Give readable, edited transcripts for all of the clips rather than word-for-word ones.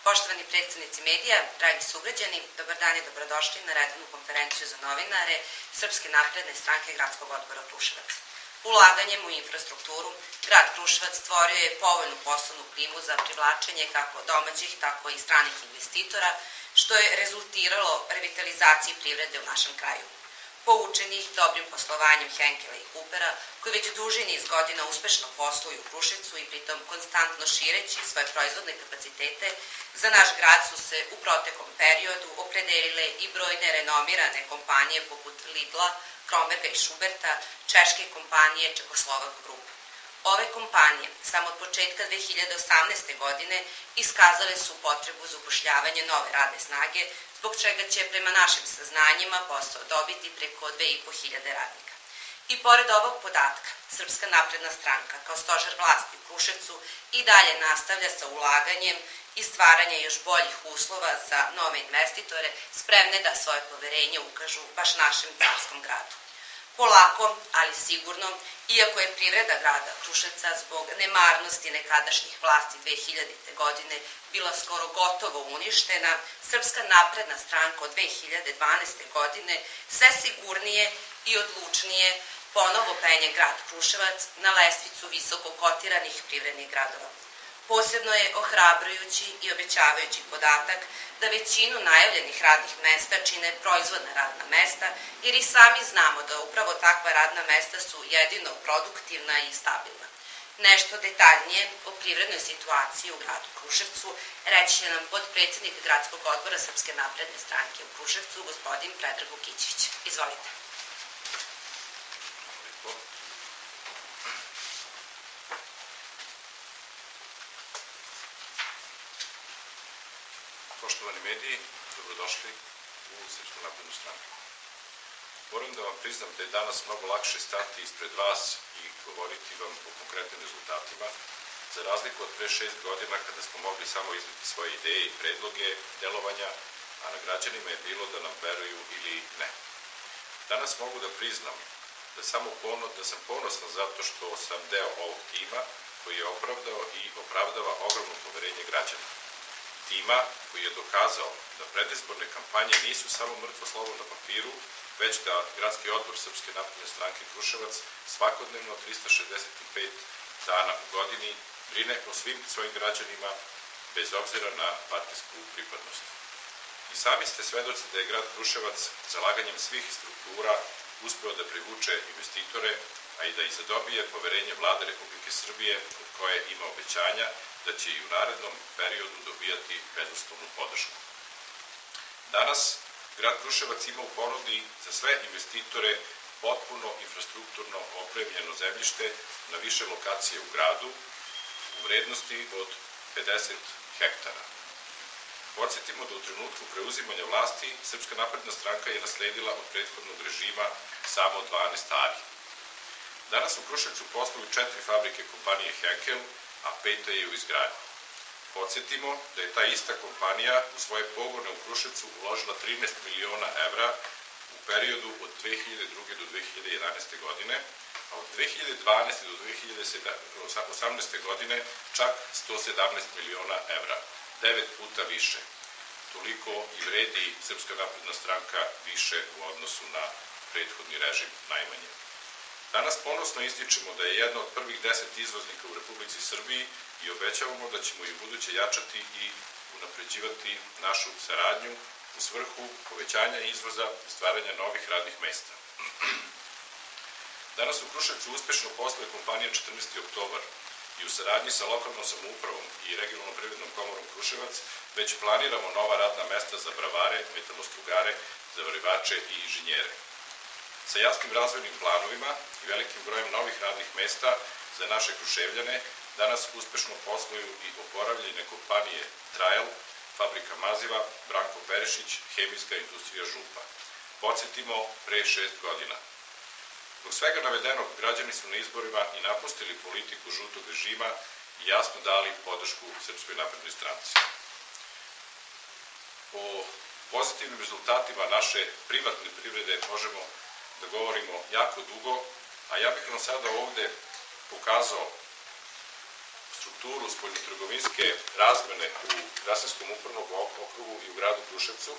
Poštovani predstavnici medija, dragi sugrađani, dobar dan i dobrodošli na redovnu konferenciju za novinare Srpske napredne stranke Gradskog odbora Kruševac. Ulaganjem u infrastrukturu, grad Kruševac stvorio je povoljnu poslovnu klimu za privlačenje kako domaćih, tako i stranih investitora, što je rezultiralo revitalizaciji privrede u našem kraju. Poučeni dobrim poslovanjem Henkela i Coopera, koji već duži niz godina uspešno posluju u Kruševcu i pritom konstantno šireći svoje proizvodne kapacitete, za naš grad su se u proteklom periodu opredelile i brojne renomirane kompanije poput Lidla, Kromberga i Schuberta, češke kompanije Čekoslovak Group. Ove kompanije samo od početka 2018. godine iskazale su potrebu za upošljavanje nove radne snage, zbog čega će prema našim saznanjima posao dobiti preko 2500 radnika. I pored ovog podatka, Srpska napredna stranka kao stožer vlasti u Kruševcu i dalje nastavlja sa ulaganjem i stvaranje još boljih uslova za nove investitore spremne da svoje poverenje ukažu baš našem carskom gradu. Polako, ali sigurno, iako je privreda grada Kruševca zbog nemarnosti nekadašnjih vlasti 2000. godine bila skoro gotovo uništena, Srpska napredna stranka od 2012. godine sve sigurnije i odlučnije ponovo penje grad Kruševac na lestvicu visoko kotiranih privrednih gradova. Posebno je ohrabrujući i obećavajući podatak da većinu najavljenih radnih mesta čine proizvodna radna mesta, jer i sami znamo da upravo takva radna mesta su jedino produktivna i stabilna. Nešto detaljnije o privrednoj situaciji u gradu Kruševcu reći će nam potpredsednik Gradskog odbora Srpske napredne stranke u Kruševcu, gospodin Predrag Vukićević. Izvolite. Poštovani mediji, dobrodošli u Srpsku naprednu stranku. Moram da vam priznam da je danas mnogo lakše stati ispred vas i govoriti vam o konkretnim rezultatima, za razliku od pre 6 godina kada smo mogli samo izneti svoje ideje i predloge delovanja, a na građanima je bilo da nam veruju ili ne. Danas mogu da priznam da sam ponosan zato što sam deo ovog tima koji je opravdao i opravdava ogromno poverenje građana. Tima koji je dokazao da predizborne kampanje nisu samo mrtvo slovo na papiru, već da Gradski odbor Srpske napredne stranke Kruševac svakodnevno 365 dana u godini brine o svim svojim građanima bez obzira na partijsku pripadnost. I sami ste svedoci da je grad Kruševac zalaganjem svih struktura uspeo da privuče investitore, a i da i zadobije poverenje Vlade Republike Srbije od koje ima obećanja da će i u narednom periodu dobijati bezuslovnu podršku. Danas grad Kruševac ima u ponudi za sve investitore potpuno infrastrukturno opremljeno zemljište na više lokacije u gradu u vrednosti od 50 hektara. Podsjetimo da u trenutku preuzimanja vlasti Srpska napredna stranka je nasledila od prethodnog režima samo 12 ari. Danas u Kruševcu posluju 4 fabrike kompanije Henkel, a 5. je u izgradnji. Podsjetimo da je ta ista kompanija u svoje pogone u Kruševcu uložila 13 miliona evra u periodu od 2002. do 2011. godine, a od 2012. do 2018. godine čak 117 miliona evra, 9 puta više. Toliko i vredi Srpska napredna stranka više u odnosu na prethodni režim najmanje. Danas ponosno ističemo da je jedna od prvih 10 izvoznika u Republici Srbiji i obećavamo da ćemo i ubuduće jačati i unapređivati našu saradnju u svrhu povećanja izvoza i stvaranja novih radnih mesta. Danas u Kruševcu uspešno posluje kompanija 14. oktobar i u saradnji sa lokalnom samoupravom i regionalnom privrednom komorom Kruševac već planiramo nova radna mesta za bravare, metalostrugare, zavarivače i inženjere. Sa jasnim razvojnim planovima i velikim brojem novih radnih mesta za naše Kruševljane danas uspešno posluju i oporavljene kompanije Trajal, fabrika maziva, Branko Perišić, hemijska industrija Župa. Podsjetimo, pre 6 godina. Zbog svega navedenog, građani su na izborima i napustili politiku žutog režima i jasno dali podršku Srpskoj naprednoj stranci. O pozitivnim rezultatima naše privatne privrede možemo da govorimo jako dugo, a ja bih vam sada ovde pokazao strukturu spoljnotrgovinske razmene u Rasinskom upravnom okrugu i u gradu Kruševcu,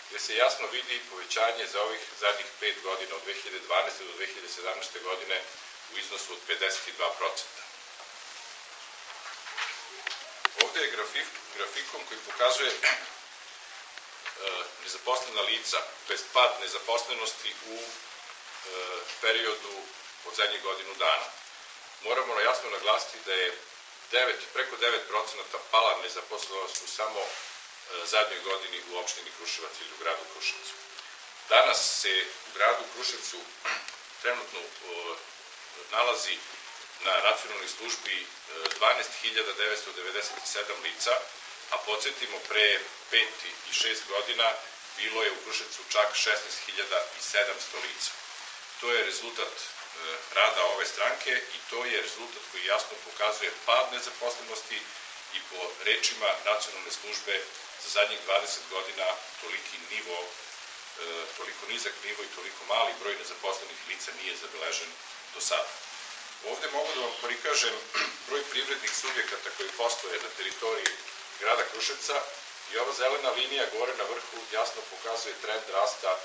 gde se jasno vidi povećanje za ovih zadnjih 5 godina, od 2012. do 2017. godine, u iznosu od 52%. Ovde je grafikon koji pokazuje nezaposlena lica, to je pad nezaposlenosti u periodu od zadnjih godinu dana. Moramo jasno naglasiti da je preko 9% pala nezaposlenost u samo zadnjoj godini u opštini Kruševac ili u gradu Kruševcu. Danas se u gradu Kruševcu trenutno nalazi na racionalnoj službi 12.997 lica, a podsjetimo pre 5 i 6 godina bilo je u Kruševcu čak 16.700 lica. To je rezultat rada ove stranke i to je rezultat koji jasno pokazuje pad nezaposlenosti i po rečima nacionalne službe za zadnjih 20 godina toliko nizak nivo i toliko mali broj nezaposlenih lica nije zabeležen do sada. Ovde mogu da vam prikažem broj privrednih subjekata koji postoje na teritoriji grada Kruševca i ova zelena linija gore na vrhu jasno pokazuje trend rasta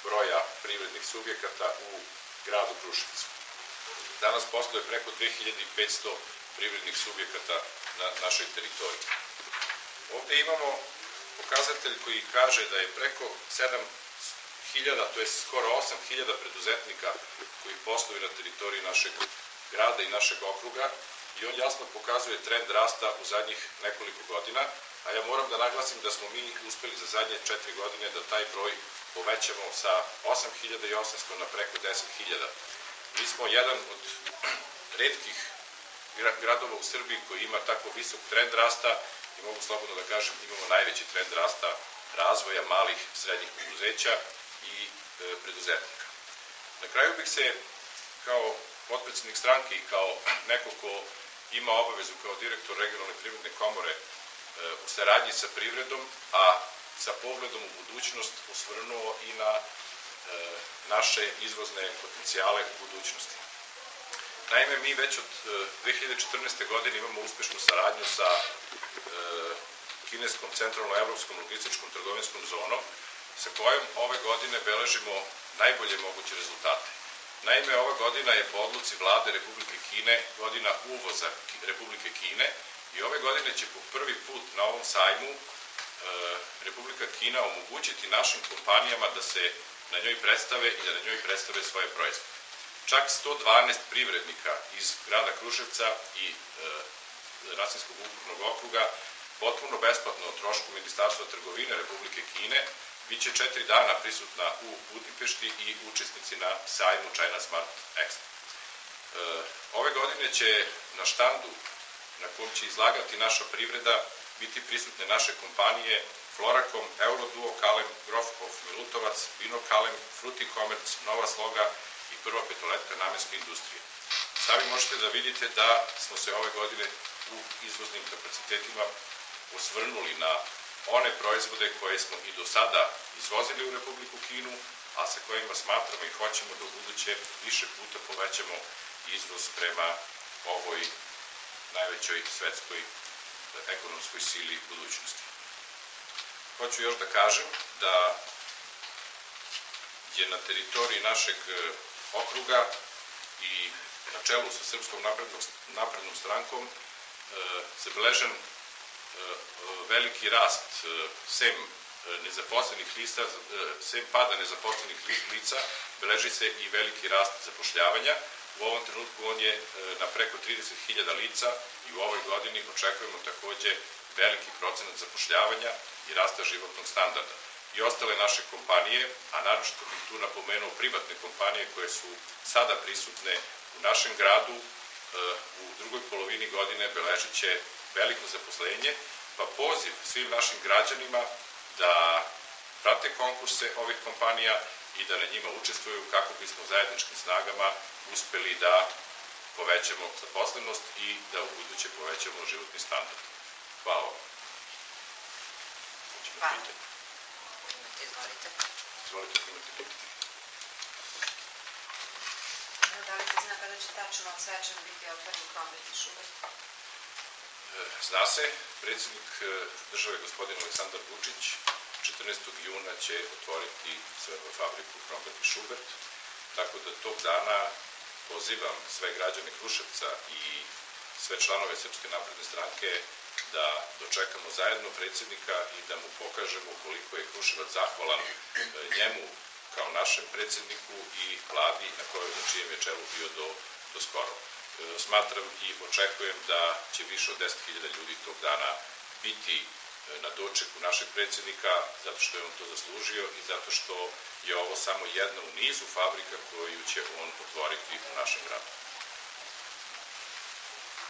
broja privrednih subjekata u gradu Kruševcu. Danas postoje preko 2500 privrednih subjekata na našoj teritoriji. Ovde imamo pokazatelj koji kaže da je preko 7.000, to je skoro 8.000 preduzetnika koji posluju na teritoriji našeg grada i našeg okruga i on jasno pokazuje trend rasta u zadnjih nekoliko godina, a ja moram da naglasim da smo mi uspeli za zadnje 4 godine da taj broj povećamo sa 8.800 na preko 10.000. Mi smo jedan od retkih gradova u Srbiji koji ima tako visok trend rasta i mogu slobodno da kažem imamo najveći trend rasta razvoja malih i srednjih preduzeća i preduzetnika. Na kraju bih se kao potpredsednik stranke i kao neko ko ima obavezu kao direktor regionalne privredne komore u saradnji sa privredom, a sa pogledom u budućnost osvrnuo i na naše izvozne potencijale u budućnosti. Naime, mi već od 2014. godine imamo uspešnu saradnju sa kineskom centralno-evropskom logističkom trgovinskom zonom, sa kojom ove godine beležimo najbolje moguće rezultate. Naime, ova godina je po odluci vlade Republike Kine godina uvoza Republike Kine i ove godine će po prvi put na ovom sajmu Republika Kina omogućiti našim kompanijama da se na njoj predstave i da na njoj predstave svoje proizvode. Čak 112 privrednika iz grada Kruševca i Rasinskog upravnog okruga potpuno besplatno o trošku Ministarstva trgovine Republike Kine biće 4 dana prisutna u Budimpešti i učesnici na sajmu China Smart Expo. Ove godine će na štandu na kom će izlagati naša privreda biti prisutne naše kompanije Floracom, Euroduo, Kalem, Grofkov, Milutovac, Vinokalem, Fruticomerc, Nova Sloga i Prva petoletka namenske industrije. Sami možete da vidite da smo se ove godine u izvoznim kapacitetima osvrnuli na one proizvode koje smo i do sada izvozili u Republiku Kinu, a sa kojima smatramo i hoćemo da u buduće više puta povećamo izvoz prema ovoj najvećoj svetskoj ekonomskoj sili budućnosti. Hoću još da kažem da je na teritoriji našeg okruga i na čelu sa Srpskom naprednom strankom zabeležen veliki rast sem nezaposlenih lica, sem pada nezaposlenih lica, beleži se i veliki rast zapošljavanja. U ovom trenutku on je na preko 30.000 lica i u ovoj godini očekujemo takođe veliki procenat zapošljavanja i rasta životnog standarda. I ostale naše kompanije, a naročito bih tu napomenuo privatne kompanije koje su sada prisutne u našem gradu, u drugoj polovini godine beležit će veliko zaposlenje, pa poziv svim našim građanima da prate konkurse ovih kompanija i da na njima učestvuju kako bismo zajedničkim snagama uspeli da povećamo zaposlenost i da u buduće povećamo životni standard. Hvala vam. Hvala. Izvolite. Izvolite, imate pitanje. Da li se zna kada će tačno svečano biti otvoren Kromberg i Šubert? Zna se, predsjednik države gospodin Aleksandar Vučić 14. juna će otvoriti fabriku Kromberg i Šubert, tako da tog dana pozivam sve građane Kruševca i sve članove Srpske napredne stranke da dočekamo zajedno predsjednika i da mu pokažemo koliko je Kruševac zahvalan njemu kao našem predsjedniku i vladi na čijem je čelu bio do skoro. Smatram i očekujem da će više od 10.000 ljudi tog dana biti na dočeku našeg predsjednika, zato što je on to zaslužio i zato što je ovo samo jedna u nizu fabrika koju će on otvoriti u našem gradu.